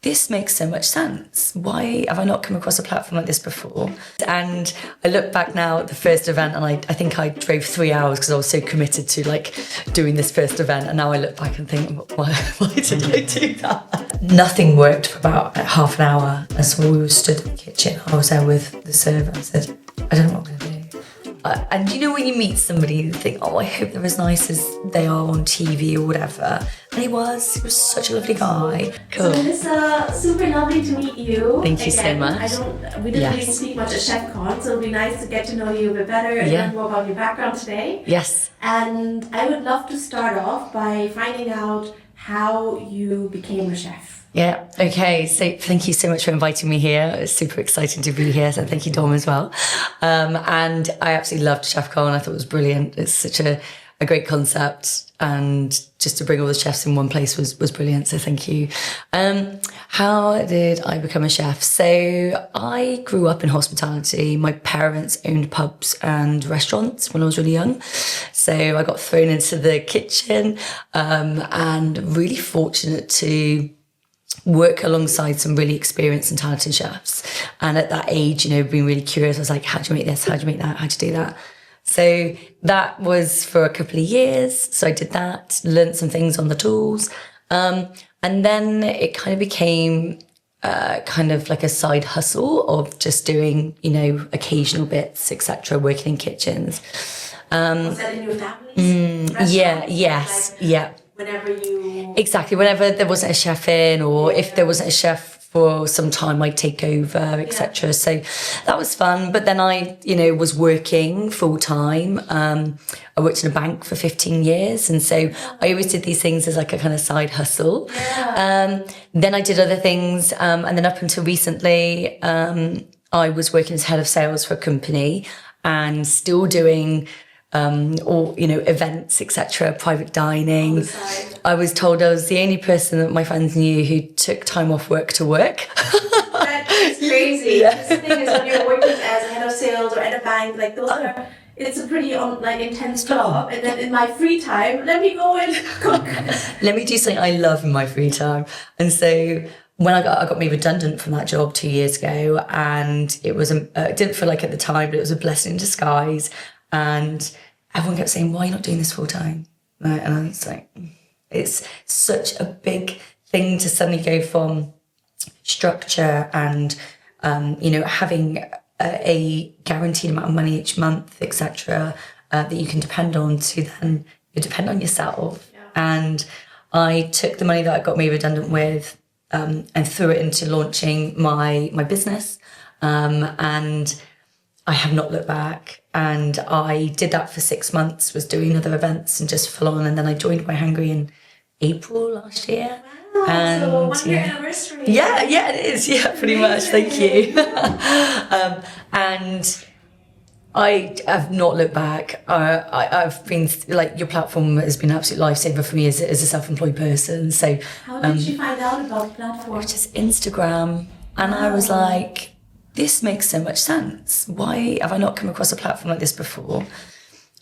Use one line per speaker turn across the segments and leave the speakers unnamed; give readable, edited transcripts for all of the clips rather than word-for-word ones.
this makes so much sense. Why have I not come across a platform like this before? And I look back now at the first event, and I think I drove 3 hours because I was so committed to like doing this first event. And now I look back and think, why did I do that? Nothing worked for about half an hour. And so we were stood in the kitchen. I was there with the server. I said, I don't know what I'm going to do. And you know when you meet somebody, you think, oh, I hope they're as nice as they are on TV or whatever. And he was such a lovely guy. Cool.
So Melissa, super lovely to meet you.
Thank you so much.
We didn't really speak much at ChefCon, so it'll be nice to get to know you a bit better and learn more about your background today.
Yes.
And I would love to start off by finding out how you became a chef.
Yeah, okay, so thank you so much for inviting me here. It's super exciting to be here, so thank you, Dom, as well. And I absolutely loved ChefCon. I thought it was brilliant. It's such a great concept, and just to bring all the chefs in one place was brilliant, so thank you. How did I become a chef? So I grew up in hospitality. My parents owned pubs and restaurants when I was really young. So I got thrown into the kitchen, and really fortunate to work alongside some really experienced and talented chefs. And at that age, you know, being really curious, I was like, how do you make this? How do you make that? How do you do that? So that was for a couple of years. So I did that, learned some things on the tools. And then it kind of became kind of like a side hustle of just doing, you know, occasional bits, etc., working in kitchens.
Was that in your family's
Yeah.
Whenever you...
Exactly, whenever there wasn't a chef in, or if there wasn't a chef for some time, I'd take over, etc. So that was fun. But then I, you know, was working full time. I worked in a bank for 15 years. And so I always did these things as like a kind of side hustle. Yeah. Then I did other things. And then up until recently, I was working as head of sales for a company and still doing or, you know, events, etc., private dining. I was told I was the only person that my friends knew who took time off work to work.
That's crazy. Yeah. The thing is, when you're working as a head of sales or at a bank, like those are, it's a pretty intense job. And then in my free time, let me go and cook.
Let me do something I love in my free time. And so when I got made redundant from that job 2 years ago, and it was it didn't feel like at the time, but it was a blessing in disguise. And everyone kept saying, why are you not doing this full time? Right? And I was like, it's such a big thing to suddenly go from structure and, you know, having a guaranteed amount of money each month, etc., that you can depend on, to then you depend on yourself. Yeah. And I took the money that I got made redundant with and threw it into launching my business. And I have not looked back. And I did that for 6 months, was doing other events and just full on. And then I joined MyHungry in April last year.
Wow, and so 1 year anniversary.
Yeah, it is. Yeah, pretty much. Thank you. And I have not looked back. I've been, like, your platform has been an absolute lifesaver for me as a self-employed person. So
how did you find out about the platform?
Just Instagram. And I was like, this makes so much sense. Why have I not come across a platform like this before?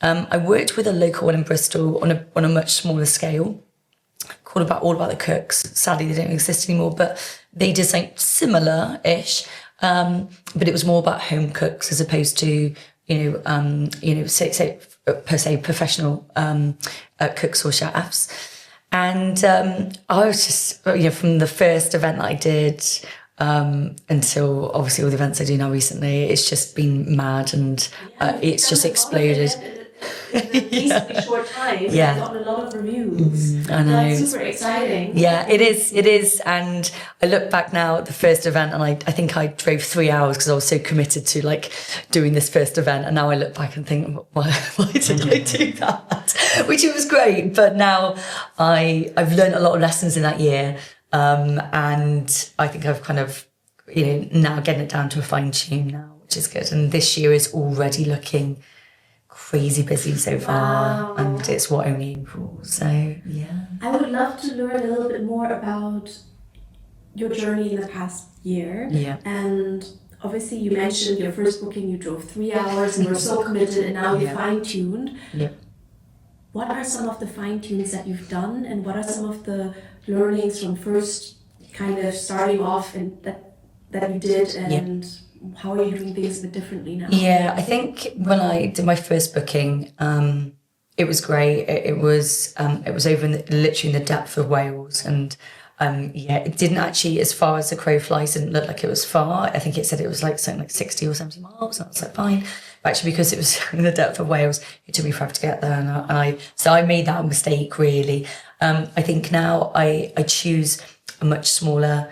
I worked with a local one in Bristol on a much smaller scale, called All About the Cooks. Sadly, they don't exist anymore, but they did something similar-ish. But it was more about home cooks as opposed to, say per se professional cooks or chefs. And I was just, from the first event that I did, until obviously all the events I do now recently, it's just been mad, and it's just exploded.
In a reasonably short time, I've gotten a lot of reviews.
I know.
That's super exciting.
Yeah, it is. And I look back now at the first event, and I think I drove 3 hours because I was so committed to like doing this first event. And now I look back and think, why did I do that? Which it was great, but now I've learned a lot of lessons in that year. And I think I've kind of, now getting it down to a fine tune now, which is good. And this year is already looking crazy busy so far. Wow. And it's only April, so yeah.
I would love to learn a little bit more about your journey in the past year.
Yeah.
And obviously you mentioned your first booking, you drove 3 hours and were so committed, and now you're fine-tuned.
Yeah.
What are some of the fine-tunes that you've done, and what are some of the learnings from first kind of starting off and that you did, and how are you doing things a bit differently now?
Yeah, I think when I did my first booking, it was great. It was over literally in the depth of Wales, and it didn't actually, as far as the crow flies, didn't look like it was far. I think it said it was like something like 60 or 70 miles, and I was like, fine. But actually, because it was in the depth of Wales, it took me forever to get there, so I made that mistake really. I think now I choose a much smaller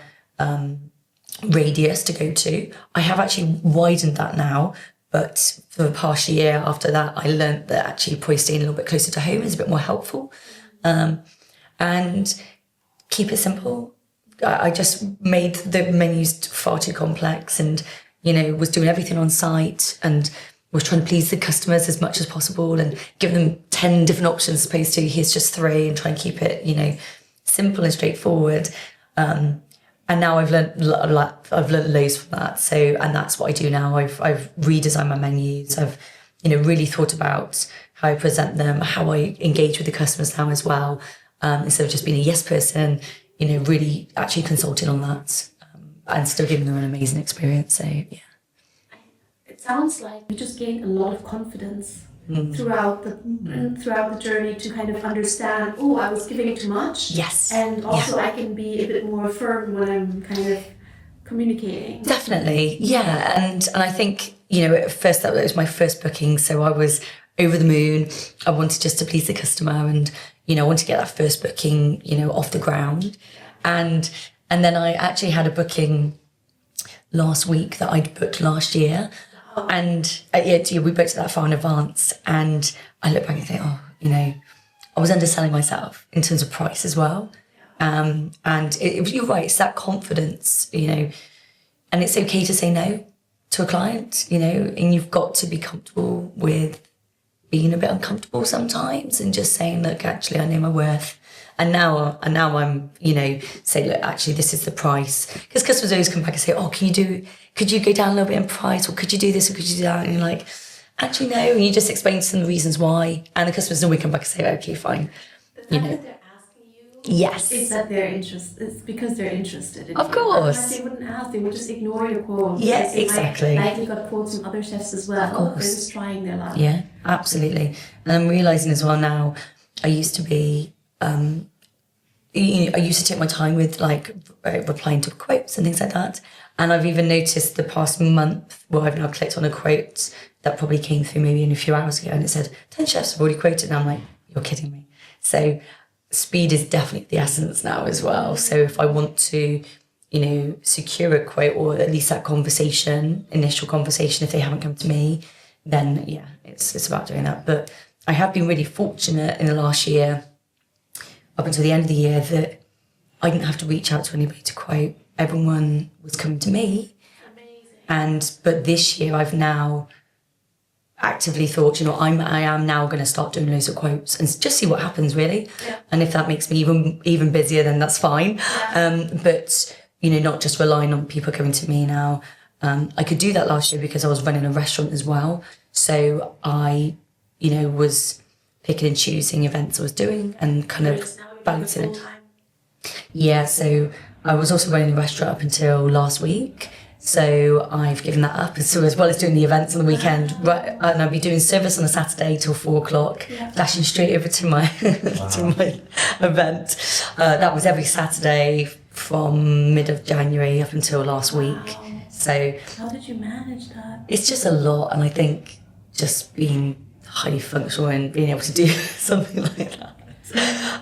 radius to go to. I have actually widened that now, but for the past year after that, I learned that actually probably staying a little bit closer to home is a bit more helpful. And keep it simple. I just made the menus far too complex, and was doing everything on site, and was trying to please the customers as much as possible, and give them 10 different options as opposed to here's just 3, and try and keep it simple and straightforward. And now I've learned loads from that. So, and that's what I do now. I've redesigned my menus. I've really thought about how I present them, how I engage with the customers now as well. Instead of just being a yes person, really actually consulting on that, and still giving them an amazing experience. So yeah.
It sounds like you just gained a lot of confidence throughout the journey to kind of understand, I was giving too much.
Yes.
And also I can be a bit more firm when I'm kind of communicating.
Definitely. Yeah. And I think, at first that was my first booking, so I was over the moon. I wanted just to please the customer, and I wanted to get that first booking, off the ground. And then I actually had a booking last week that I'd booked last year. And we booked it that far in advance, and I look back and think, I was underselling myself in terms of price as well. And you're right, it's that confidence, and it's okay to say no to a client, and you've got to be comfortable with being a bit uncomfortable sometimes, and just saying, look, actually, I know my worth. And now I'm, say, look, actually, this is the price. Because customers always come back and say, could you go down a little bit in price, or could you do this, or could you do that? And you're like, actually, no. And you just explain to them the reasons why. And the customers always come back and say, okay, fine.
The fact that they're asking you,
yes,
is that they're interested. It's because they're interested in
of
you.
course.
Otherwise they wouldn't ask. They would just ignore your quote.
Yeah, exactly.
They likely got quotes from other chefs as well.
Of course.
They're just trying their luck.
Yeah, absolutely. And I'm realising as well now, I used to be... I used to take my time with replying to quotes and things like that. And I've even noticed the past month where I've now clicked on a quote that probably came through maybe in a few hours ago, and it said 10 chefs have already quoted. And I'm like, you're kidding me. So speed is definitely the essence now as well. So if I want to, secure a quote, or at least that initial conversation, if they haven't come to me, then yeah, it's about doing that. But I have been really fortunate in the last year, up until the end of the year, that I didn't have to reach out to anybody to quote. Everyone was coming to me. Amazing. But this year I've now actively thought, I am now going to start doing loads of quotes and just see what happens, really. Yeah. And if that makes me even busier, then that's fine. Yeah. But not just relying on people coming to me now. I could do that last year because I was running a restaurant as well. So I, was picking and choosing events I was doing and kind of balancing it. Yeah, so I was also running the restaurant up until last week. So I've given that up, so as well as doing the events on the weekend. Right, and I'll be doing service on a Saturday till 4:00, dashing straight over to my to my event. That was every Saturday from mid of January up until last week. So
how did you manage that?
It's just a lot, and I think just being highly functional and being able to do something like that.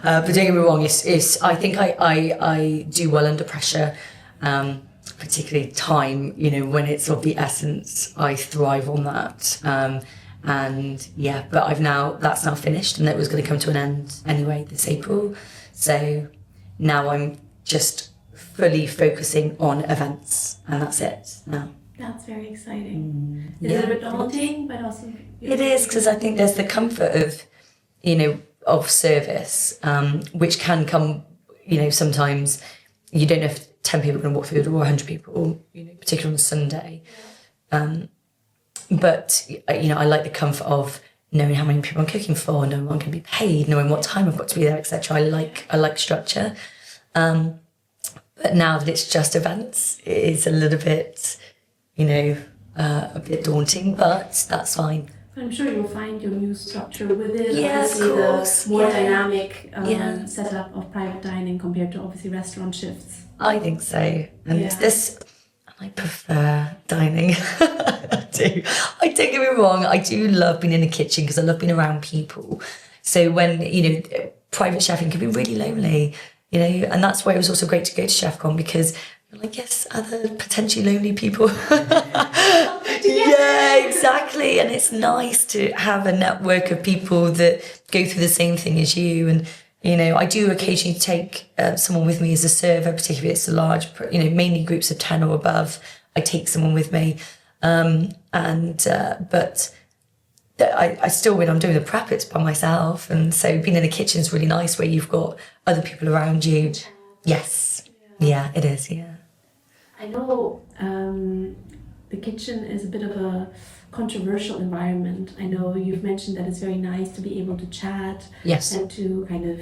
But don't get me wrong, it's I think I do well under pressure, particularly time, when it's of the essence. I thrive on that. And yeah, but that's now finished, and it was going to come to an end anyway this April. So now I'm just fully focusing on events, and that's it now.
That's very exciting. It's a bit daunting, but also...
It is, because I think there's the comfort of, of service, which can come, sometimes you don't know if 10 people are going to walk through the door, or 100 people, particularly on a Sunday. But, I like the comfort of knowing how many people I'm cooking for, knowing what I'm going to be paid, knowing what time I've got to be there, etc. I like structure. But now that it's just events, it is a little bit, a bit daunting, but that's fine.
I'm sure you'll find your new structure within
Yeah,
obviously
of course.
the more dynamic
Yeah.
setup of private dining compared to obviously restaurant shifts.
I think so. And I prefer dining. I do. I don't get me wrong. I do love being in the kitchen because I love being around people. So when, private chefing can be really lonely, and that's why it was also great to go to ChefCon because you're like, yes, other potentially lonely people. Yeah, exactly. And it's nice to have a network of people that go through the same thing as you. And, I do occasionally take someone with me as a server, particularly if it's a large, mainly groups of 10 or above. I take someone with me. But I still, when I'm doing the prep, it's by myself. And so being in the kitchen is really nice where you've got other people around you. Yes. Yeah, it is. Yeah.
I know the kitchen is a bit of a controversial environment. I know you've mentioned that it's very nice to be able to chat.
Yes.
And to kind of,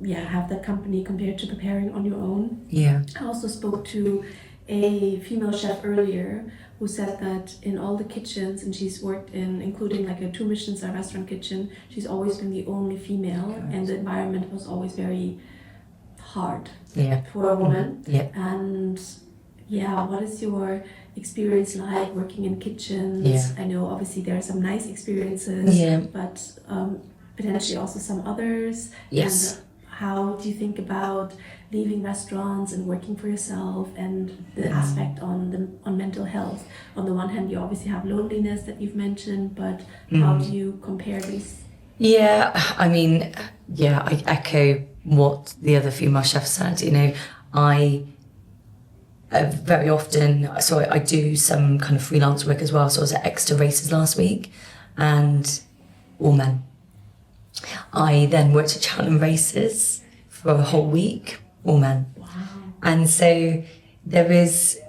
have that company compared to preparing on your own.
Yeah.
I also spoke to a female chef earlier who said that in all the kitchens, and she's worked in, including like a 2 Michelin-star restaurant kitchen, she's always been the only female, and the environment was always very hard for a woman.
Yeah.
And what is your experience like working in kitchens?
Yeah.
I know obviously there are some nice experiences, but potentially also some others.
Yes.
And how do you think about leaving restaurants and working for yourself and the aspect on mental health? On the one hand, you obviously have loneliness that you've mentioned, but how do you compare these?
Yeah, I mean, I echo what the other female chefs said. I very often, so I do some kind of freelance work as well. So I was at Exeter races last week, and all men. I then worked at Cheltenham races for a whole week, all men.
Wow.
And so there is,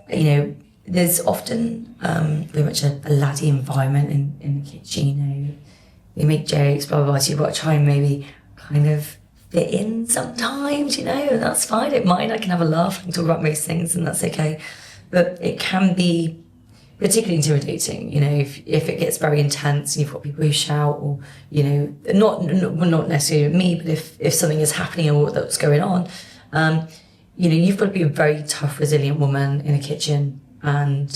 there's often very much a laddie environment in the kitchen, They make jokes, blah, blah, blah. So you've got to try and maybe kind of fit in sometimes, and that's fine. I don't mind. I can have a laugh and talk about most things, and that's okay. But it can be particularly intimidating, if it gets very intense and you've got people who shout or, not necessarily me, but if something is happening or what's going on, you've got to be a very tough, resilient woman in a kitchen. And,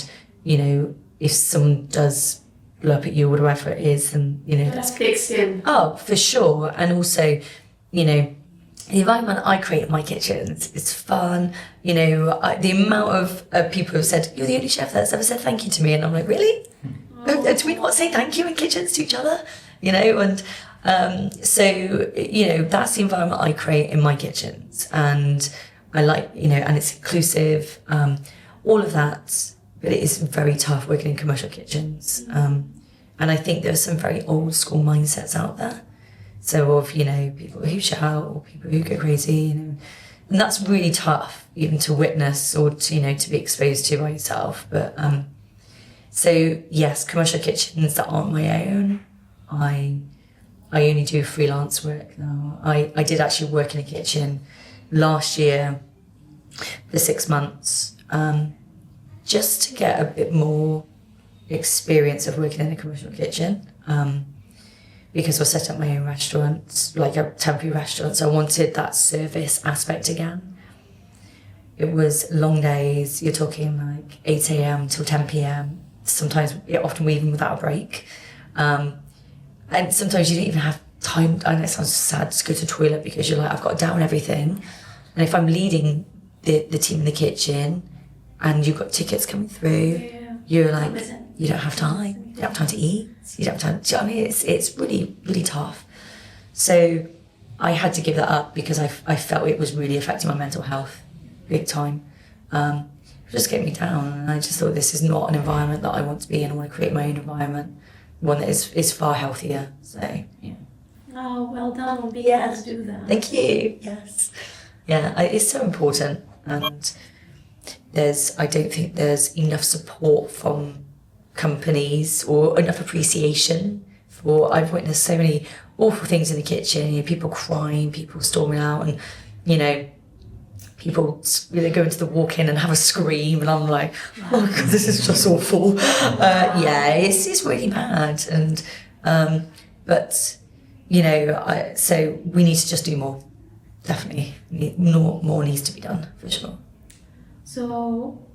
if someone does blow up at you or whatever it is, and,
That's thick skin.
Oh, for sure. And also, the environment I create in my kitchens, it's fun. The amount of people have said, you're the only chef that's ever said thank you to me. And I'm like, really? Do we not say thank you in kitchens to each other? And so, that's the environment I create in my kitchens. And I like, and it's inclusive, all of that. But it is very tough working in commercial kitchens. And I think there's some very old school mindsets out there. So of, people who shout or people who go crazy, and that's really tough even to witness or to, to be exposed to by yourself. But, so yes, commercial kitchens that aren't my own, I only do freelance work now. I did actually work in a kitchen last year for 6 months, just to get a bit more experience of working in a commercial kitchen. Because I set up my own restaurant, like a temporary restaurant, so I wanted that service aspect again. It was long days, you're talking like 8 a.m. till 10 p.m. Sometimes, often even without a break. And sometimes you don't even have time, I know it sounds sad to go to the toilet because you're like, I've got to down everything. And if I'm leading the team in the kitchen and you've got tickets coming through, you're like, you don't have time. You don't have time to eat. You don't have time. Do you know what I mean? It's really, really tough. So I had to give that up because I felt it was really affecting my mental health big time. It was just getting me down. And I just thought this is not an environment that I want to be in. I want to create my own environment, one that is far healthier. So, yeah.
Oh, well done on being able to do that.
Thank you. Yes. Yeah, it's so important. And I don't think there's enough support from companies or enough appreciation for. I've witnessed so many awful things in the kitchen, people crying, people storming out, and people, go into the walk-in and have a scream, and I'm like, oh God, this is just awful. It's really bad, and but so we need to just do more. Definitely, more needs to be done for sure.
So,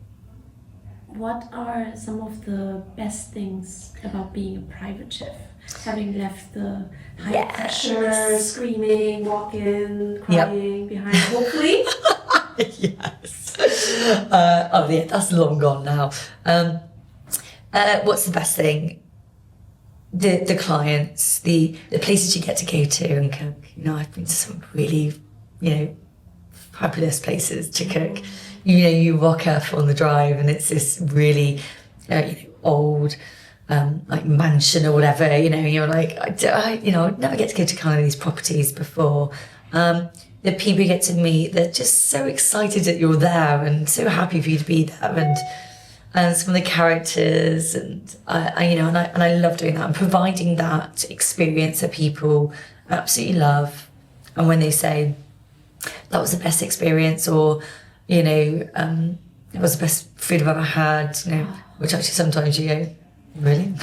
what are some of the best things about being a private chef? Having left the high pressure, screaming, walk-in, crying behind, hopefully.
Yes. That's long gone now. What's the best thing? The clients, the places you get to go to and cook. I've been to some really, fabulous places to cook. You walk up on the drive and it's this really, old, like mansion or whatever. You're like, I never get to go to kind of these properties before. The people you get to meet, they're just so excited that you're there and so happy for you to be there, and some of the characters, and I love doing that and providing that experience that people absolutely love. And when they say that was the best experience, or it was the best food I've ever had, which actually sometimes you go, really?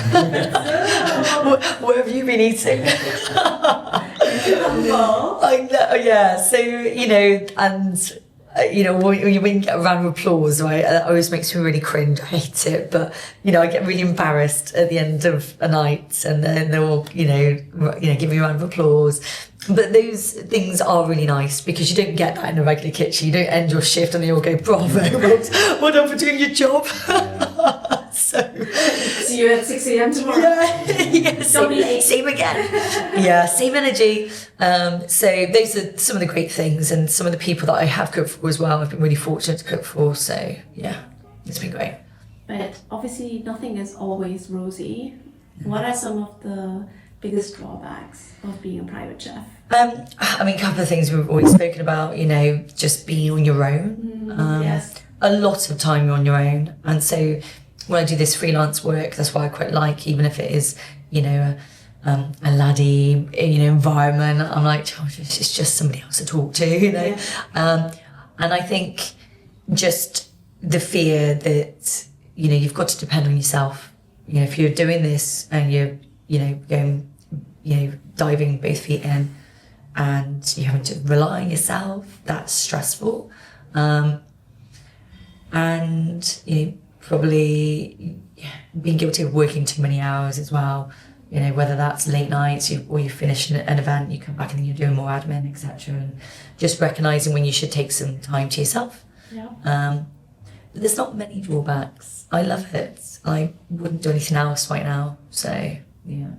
What have you been eating? I know, yeah. So when you get a round of applause, right? That always makes me really cringe. I hate it, but I get really embarrassed at the end of a night, and then they'll give me a round of applause. But those things are really nice because you don't get that in a regular kitchen. You don't end your shift and they all go, bravo, well done for doing your job. So
see you at 6 a.m. tomorrow.
Yeah, same again. Yeah, same energy. So those are some of the great things, and some of the people that I have cooked for as well. I've been really fortunate to cook for. So yeah, it's been great.
But obviously, nothing is always rosy. What are some of the biggest drawbacks of being a private chef?
A couple of things we've always spoken about. Just being on your own.
Yes.
A lot of time you're on your own, and so when I do this freelance work, that's why I quite like, even if it is, a laddie, environment. I'm like, it's just somebody else to talk to,
Yeah.
And I think just the fear that you've got to depend on yourself. If you're doing this and you're going, diving both feet in, and you're having to rely on yourself, that's stressful, and probably being guilty of working too many hours as well. Whether that's late nights or you finish an event, you come back and then you're doing more admin, etc. And just recognising when you should take some time to yourself.
Yeah.
But there's not many drawbacks. I love it. I wouldn't do anything else right now. So yeah.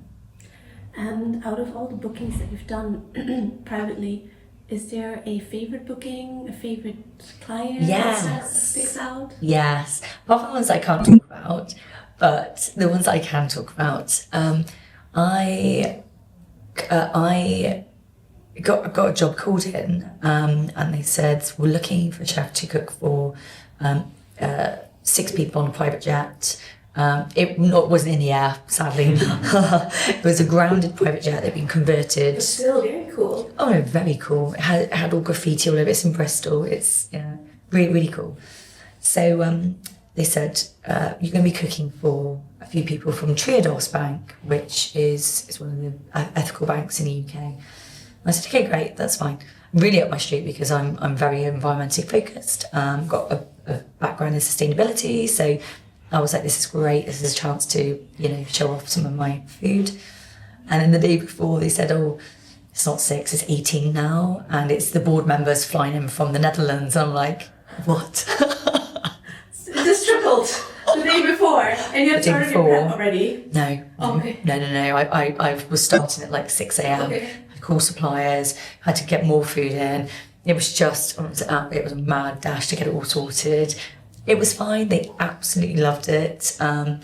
And out of all the bookings that you've done privately, is there a favorite booking, a favorite client that sticks out?
Yes. Apart from the ones I can't talk about, but the ones I can talk about, I got a job called in, and they said, we're looking for a chef to cook for 6 people on a private jet. It wasn't in the air, sadly. It was a grounded private jet that had been converted.
But still very cool.
Oh no, very cool. It had all graffiti all over it. It's in Bristol. It's really, really cool. So they said, you're going to be cooking for a few people from Triodos Bank, which is one of the ethical banks in the UK. And I said, okay, great, that's fine. I'm really up my street because I'm very environmentally focused. Got a background in sustainability, so I was like, this is great. This is a chance to, show off some of my food. And then the day before they said, oh, it's not 6, it's 18 now. And it's the board members flying in from the Netherlands. And I'm like, what?
It just tripled the day before. And you had started your prep already?
No.
Okay.
No. I was starting at like 6 a.m.
Okay.
I called suppliers, had to get more food in. It was just, it was a mad dash to get it all sorted. It was fine. They absolutely loved it. That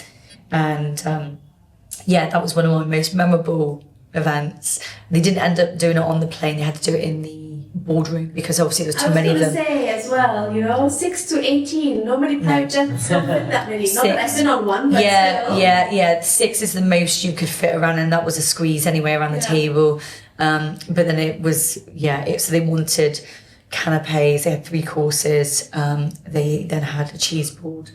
was one of my most memorable events. They didn't end up doing it on the plane. They had to do it in the boardroom because obviously there was too many of them.
I was going to say as well, 6 to 18. Normally private jets don't fit that many. Not that I've been on one, but still.
Yeah. 6 is the most you could fit around, and that was a squeeze anyway around the table. But then it was, so they wanted canapes. They had 3 courses. They then had a cheese board.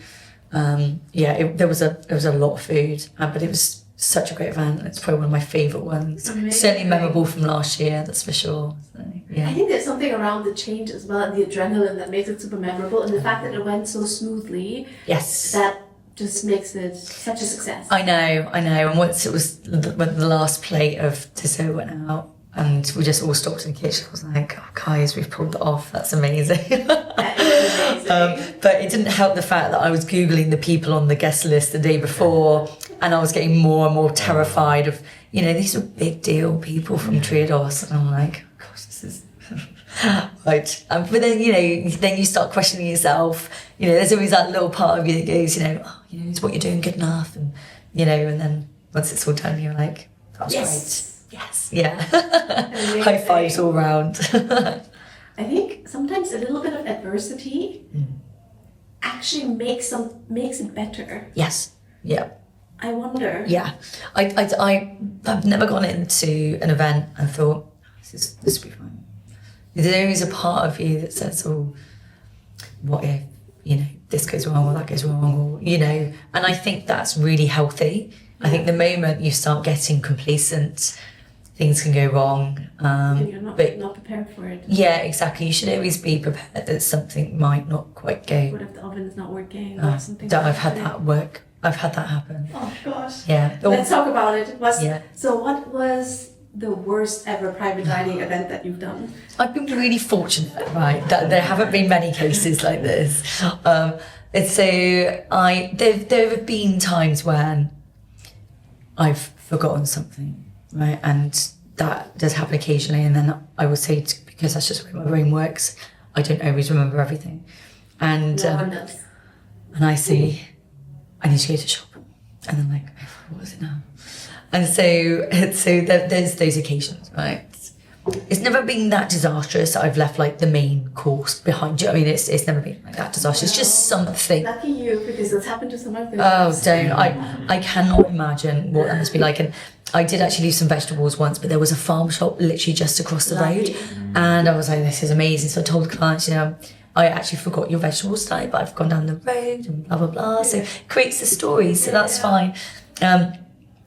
There was a lot of food, but it was such a great event. It's probably one of my favourite ones.
Amazing.
Certainly memorable from last year, that's for sure. So,
I think there's something around the change as well, and the adrenaline that makes it super memorable, and the fact that it went so smoothly.
Yes.
That just makes it such a success.
I know. And once it was when the last plate of dessert went out, and we just all stopped in the kitchen, I was like, oh, guys, we've pulled that off. That's amazing.
That is amazing.
But it didn't help the fact that I was Googling the people on the guest list the day before, and I was getting more and more terrified of, these are big deal people from Triodos. And I'm like, oh, gosh, this is... right. But then, then you start questioning yourself. There's always that little part of you that goes, is what you're doing good enough? And, and then once it's all done, you're like, that was great. Yes, yeah. High fives all round.
I think sometimes a little bit of adversity actually makes it better.
Yes, yeah.
I wonder.
Yeah, I've never gone into an event and thought, this will be fine. There's always a part of you that says, oh, what if, this goes wrong or that goes wrong, or, and I think that's really healthy. I think the moment you start getting complacent, things can go wrong.
And you're not prepared for it.
Yeah, exactly. You should always be prepared that something might not quite go.
What if the oven is not working or something?
I've had that happen.
Oh gosh.
Yeah.
Let's talk about it. So what was the worst ever private dining event that you've done?
I've been really fortunate, right, that there haven't been many cases like this. And so there have been times when I've forgotten something, right? And that does happen occasionally. And then I would say, because that's just the way my brain works, I don't always remember everything. And
No one does.
And I see, I need to go to shop. And I'm like, what was it now? And so there's those occasions, right? It's never been that disastrous. I've left like the main course behind you. I mean, it's never been like that disastrous. It's just something.
Lucky you, because it's happened to some other things.
Oh, don't. I cannot imagine what that must be like. And I did actually leave some vegetables once, but there was a farm shop literally just across the road. And I was like, this is amazing. So I told the clients, I actually forgot your vegetables tonight, but I've gone down the road and blah, blah, blah. So it creates the stories, so that's fine.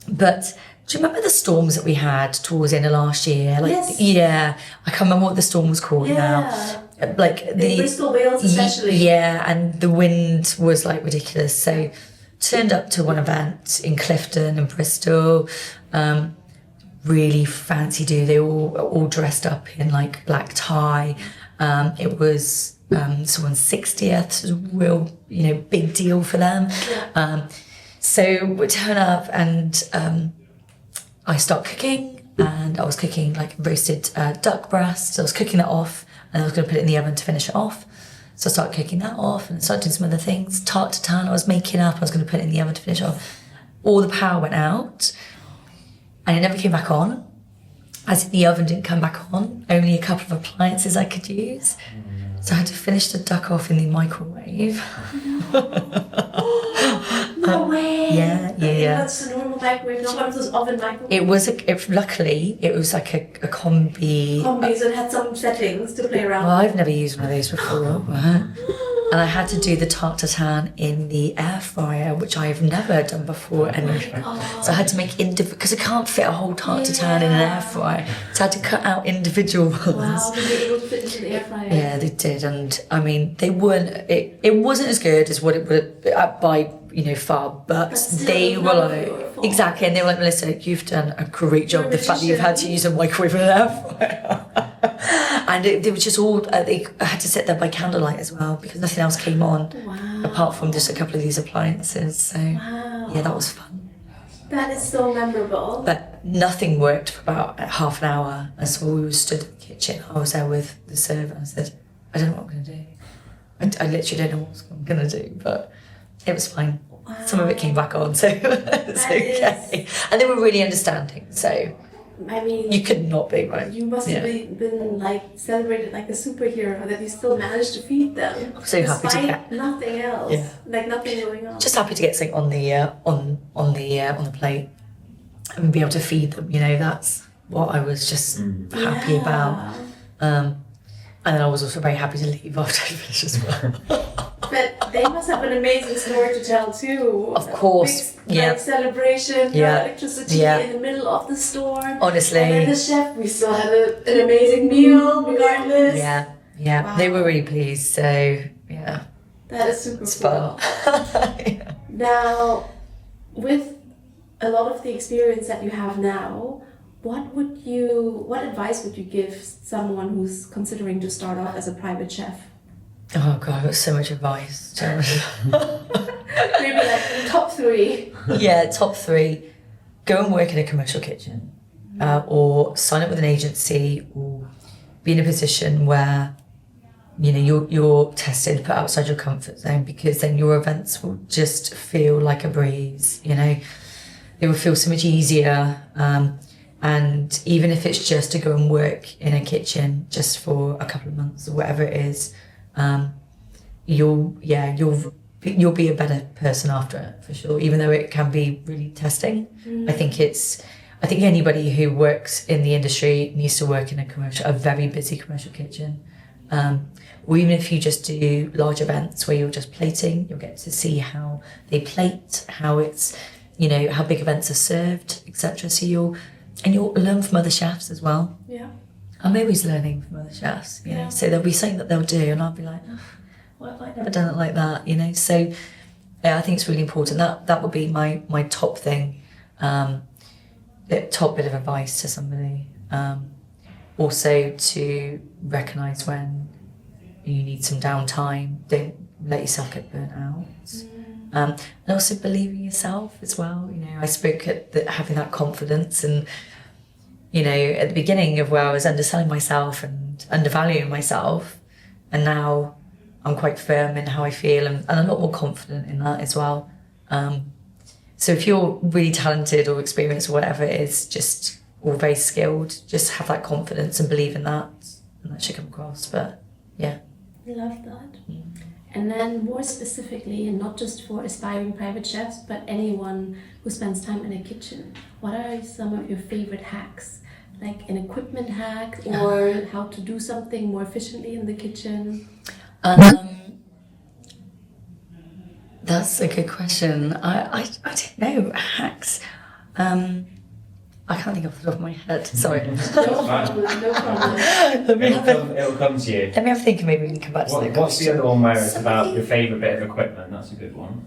But do you remember the storms that we had towards the end of last year?
Yes.
Yeah, I can't remember what the storm was called now. Like
in Bristol, Wales especially.
Yeah, and the wind was like ridiculous. So turned up to one event in Clifton and Bristol. Really fancy do. They were all dressed up in like black tie. It was someone's 60th. So it was a real, big deal for them.
Yeah.
So we turn up and I start cooking, and I was cooking like roasted duck breast. So I was cooking it off, and I was going to put it in the oven to finish it off. So I started cooking that off and started doing some other things. Tart tatin I was making up. I was going to put it in the oven to finish it off. All the power went out, and it never came back on. As in the oven didn't come back on. Only a couple of appliances I could use. So I had to finish the duck off in the microwave.
No way.
Yeah.
That's a normal microwave, not one of those oven microwaves.
Luckily, it was like a combi.
So it had some settings to play around
Well,
with.
I've never used one of those before. Right? And I had to do the tart tatin in the air fryer, which I've never done before. So I had to make because I can't fit a whole tart tatin in an air fryer. So I had to cut out individual ones.
Wow, they were able to fit into the air fryer.
Yeah, they did. And I mean, they weren't, it wasn't as good as what it would by, far, but they were like, exactly. And they were like, Melissa, you've done a great job. The fact that you've had to use a microwave and an air fryer. And it was just all, I had to sit there by candlelight as well, because nothing else came on.
Wow.
Apart from just a couple of these appliances. So
Wow.
yeah, that was fun.
That is so memorable.
But nothing worked for about half an hour. And so we were stood in the kitchen. I was there with the server, and I said, I don't know what I'm going to do. I literally don't know what I'm going to do, but it was fine.
Wow.
Some of it came back on, so it's okay. And they were really understanding, so
I mean,
you could not be, right?
You must have been like celebrated like a superhero that you still managed to feed them.
I'm so happy to
despite
get
nothing else.
Yeah.
Like nothing going on.
Just happy to get something on the plate and be able to feed them. That's what I was just happy about. And then I was also very happy to leave after I finished as well.
But they must have an amazing story to tell too.
Of course,
Big, like, celebration, electricity in the middle of the storm.
Honestly.
And then the chef, we still had an amazing meal regardless.
Yeah.
Wow.
They were really pleased, so yeah.
That is super
It's
cool.
fun.
Now, with a lot of the experience that you have now, what advice would you give someone who's considering to start off as a private chef?
Oh God, I've got so much advice.
Maybe like top 3.
Yeah, top 3. Go and work in a commercial kitchen, or sign up with an agency, or be in a position where you're tested, put outside your comfort zone, because then your events will just feel like a breeze. They will feel so much easier. And even if it's just to go and work in a kitchen just for a couple of months or whatever it is, you'll be a better person after it, for sure. Even though it can be really testing, I think anybody who works in the industry needs to work in a very busy commercial kitchen. Or even if you just do large events where you're just plating, you'll get to see how they plate, how it's, how big events are served, etc. So you'll learn from other chefs as well.
Yeah.
I'm always learning from other chefs, you know. So there'll be something that they'll do, and I'll be like, why have I never done it like that, So yeah, I think it's really important. That would be my top thing, the top bit of advice to somebody. Also to recognise when you need some downtime. Don't let yourself get burnt out. And also believe in yourself as well. I spoke at having that confidence, and at the beginning of where I was underselling myself and undervaluing myself, and now I'm quite firm in how I feel and a lot more confident in that as well. So if you're really talented or experienced or whatever it is, or very skilled, just have that confidence and believe in that, and that should come across. But yeah.
I love that. And then more specifically, and not just for aspiring private chefs, but anyone who spends time in a kitchen, what are some of your favorite hacks? Like an equipment hack, or how to do something more efficiently in the kitchen?
That's a good question. I don't know, hacks. I can't think off the top of my head. Sorry.
No problem.
It'll come to you.
Let me have a think, and maybe we can come back to that.
What's the other one where it's about your favourite bit of equipment? That's a good one.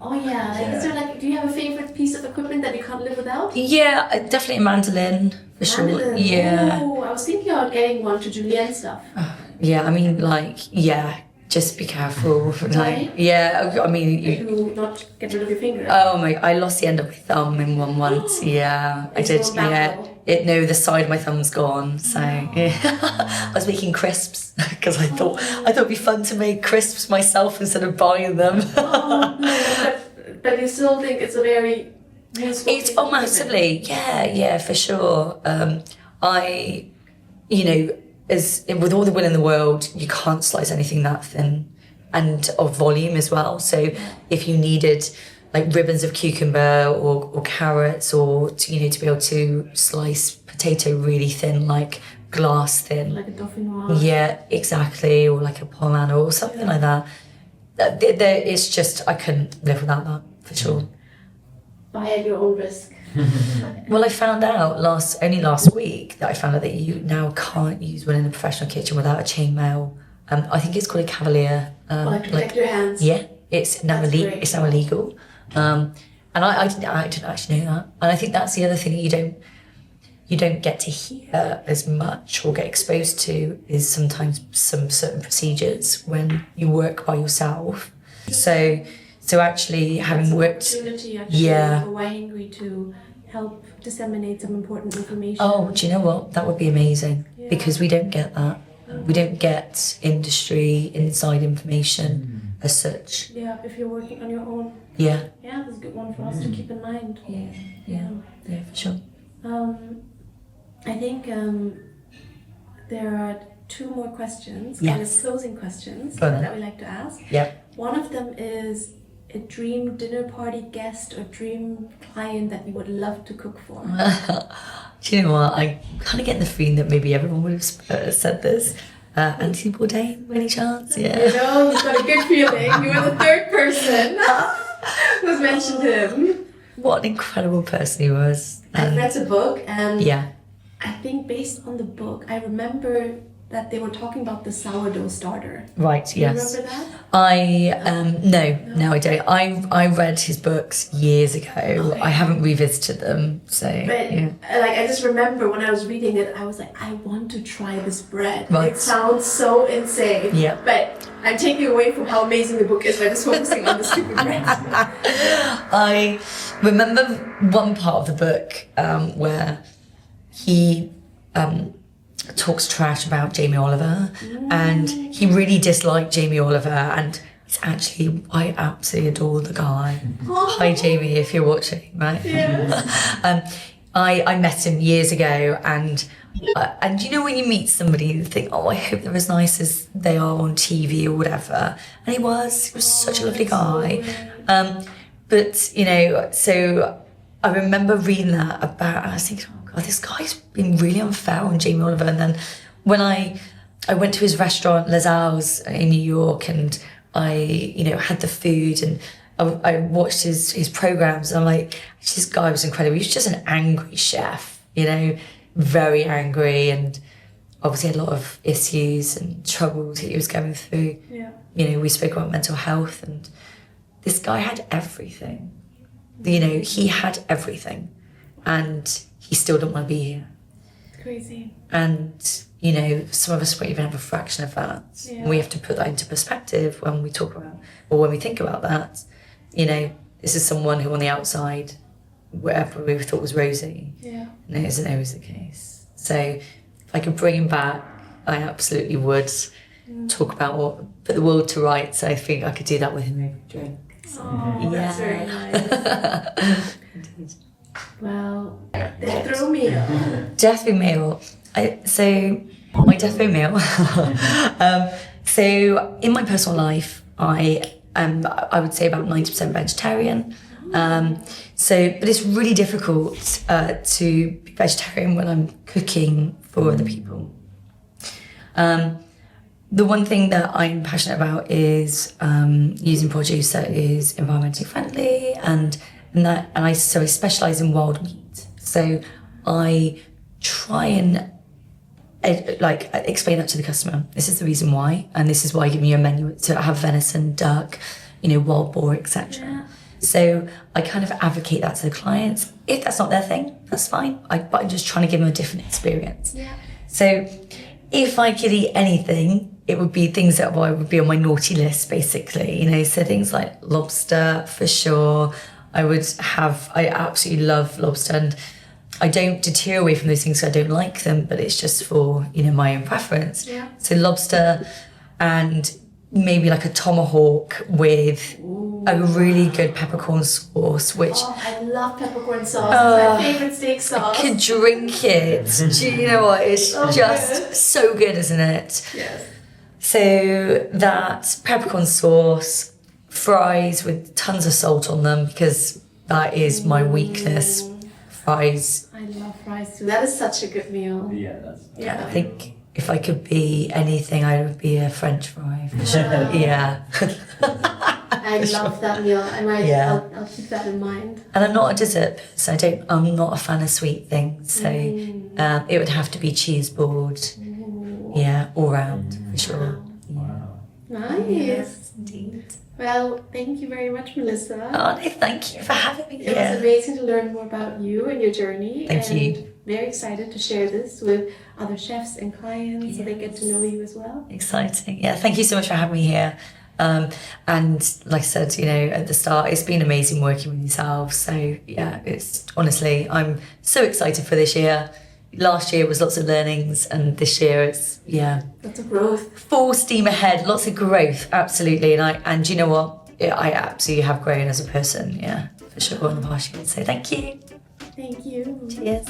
Oh yeah, is there do you have a favourite piece of equipment that you can't live without?
Yeah, definitely a mandolin, for sure. Yeah.
Oh, I was thinking about getting one to julienne stuff.
Yeah, just be careful.
Right?
You
not get rid of your finger.
Oh my! I lost the end of my thumb in one once. Yeah, I did. Yeah, the side of my thumb's gone. So yeah. I was making crisps because I thought it'd be fun to make crisps myself instead of buying them.
But you still think it's a very useful.
It's massively. Yeah, for sure. With all the will in the world, you can't slice anything that thin, and of volume as well. So if you needed like ribbons of cucumber or carrots, or to be able to slice potato really thin, like glass thin,
like a dauphinoise.
Yeah, exactly, or like a pomano or something like that. It's just, I couldn't live without that, for sure.
Buy at your own risk.
Well, I found out only last week that you now can't use one in a professional kitchen without a chainmail. I think it's called a cavalier.
Protect your hands.
Yeah, it's now illegal. And I didn't actually know that. And I think that's the other thing that you don't get to hear as much or get exposed to, is sometimes some certain procedures when you work by yourself. So actually having worked...
opportunity for MyHungry to help disseminate some important information.
Oh, do you know what? That would be amazing, because we don't get that. We don't get industry inside information as such.
Yeah, if you're working on your own.
Yeah.
Yeah, that's a good one for us to keep in mind.
Yeah, for sure.
I think there are 2 more questions, kind of closing questions that we like to ask.
Yep.
One of them is a dream dinner party guest or dream client that you would love to cook for.
Do you know what? I kind of get the feeling that maybe everyone would have said this. Anthony Bourdain, any chance?
You
Yeah.
know, you've got a good feeling. You were the third person who's mentioned him.
What an incredible person he was.
I've read the book, and
Yeah.
I think based on the book, I remember that they were talking about the sourdough starter.
Right,
Do you
yes.
remember that?
No, I don't. I read his books years ago.
Okay.
I haven't revisited them, so
But
yeah.
like, I just remember when I was reading it, I was like, I want to try this bread.
Right.
It sounds so insane.
Yeah.
But I'm taking away from how amazing the book is by just focusing on the stupid bread.
I remember one part of the book where he talks trash about Jamie Oliver, and he really disliked Jamie Oliver, and it's actually, I absolutely adore the guy. Hi Jamie, if you're watching, right?
Yeah.
I met him years ago, and you know when you meet somebody you think, oh, I hope they're as nice as they are on TV or whatever, and he was such a lovely guy. But you know, so I remember reading that about, and I was thinking, oh God, this guy's been really unfair on Jamie Oliver. And then when I went to his restaurant, Les Halles in New York, and I, you know, had the food, and I watched his programs, and I'm like, this guy was incredible. He was just an angry chef, you know, very angry, and obviously had a lot of issues and troubles that he was going through.
Yeah.
You know, we spoke about mental health, and this guy had everything. You know, he had everything, and he still didn't want to be here.
Crazy.
And, you know, some of us won't even have a fraction of that.
Yeah.
We have to put that into perspective when we talk about, or when we think about that. You know, this is someone who on the outside, whatever we thought was rosy,
Yeah.
and it isn't always the case. So if I could bring him back, I absolutely would talk about put the world to rights. I think I could do that with him over a drink.
Oh, that's very nice.
Indeed.
Well, death row meal.
Death row meal. So my death row meal. So in my personal life, I would say about 90% vegetarian. But it's really difficult to be vegetarian when I'm cooking for other people. The one thing that I'm passionate about is using produce that is environmentally friendly, and I specialise in wild meat. So I try and explain that to the customer. This is the reason why, and this is why I give you a menu to have venison, duck, you know, wild boar, etc.
Yeah.
So I kind of advocate that to the clients. If that's not their thing, that's fine. But I'm just trying to give them a different experience.
Yeah.
So if I could eat anything, it would be things that would be on my naughty list, basically. You know, so things like lobster for sure. I absolutely love lobster, and I don't deter away from those things because I don't like them, but it's just for, you know, my own preference.
Yeah.
So lobster, and maybe like a tomahawk with a really good peppercorn sauce, which
Oh, I love peppercorn sauce. It's my favorite steak sauce.
I could drink it. Do you know what? It's
So
just
good.
so good, isn't it?
Yes.
So that peppercorn sauce, fries with tons of salt on them, because that is my weakness. Fries.
I love fries too. That is such a good meal.
Yeah, that's.
Yeah.
I think if I could be anything, I would be a French fry for sure. Yeah.
I love that meal. I might.
Yeah.
I'll keep that in mind.
And I'm not a dessert person. I'm not a fan of sweet things. So it would have to be cheese board. Yeah, all round for sure.
Wow.
Nice.
Yes, indeed.
Well, thank you very much, Melissa.
Oh, no, thank you for having me
It was
here.
amazing to learn more about you and your journey.
Thank
and
you.
Very excited to share this with other chefs and clients so they get to know you as well.
Exciting. Yeah, thank you so much for having me here. And like I said, you know, at the start, it's been amazing working with yourselves. So yeah, it's honestly, I'm so excited for this year. Last year was lots of learnings, and this year it's, yeah,
Lots of growth.
full steam ahead, lots of growth, absolutely. And you know what? I absolutely have grown as a person, yeah, for sure, in the past year. So thank you.
Thank you.
Cheers.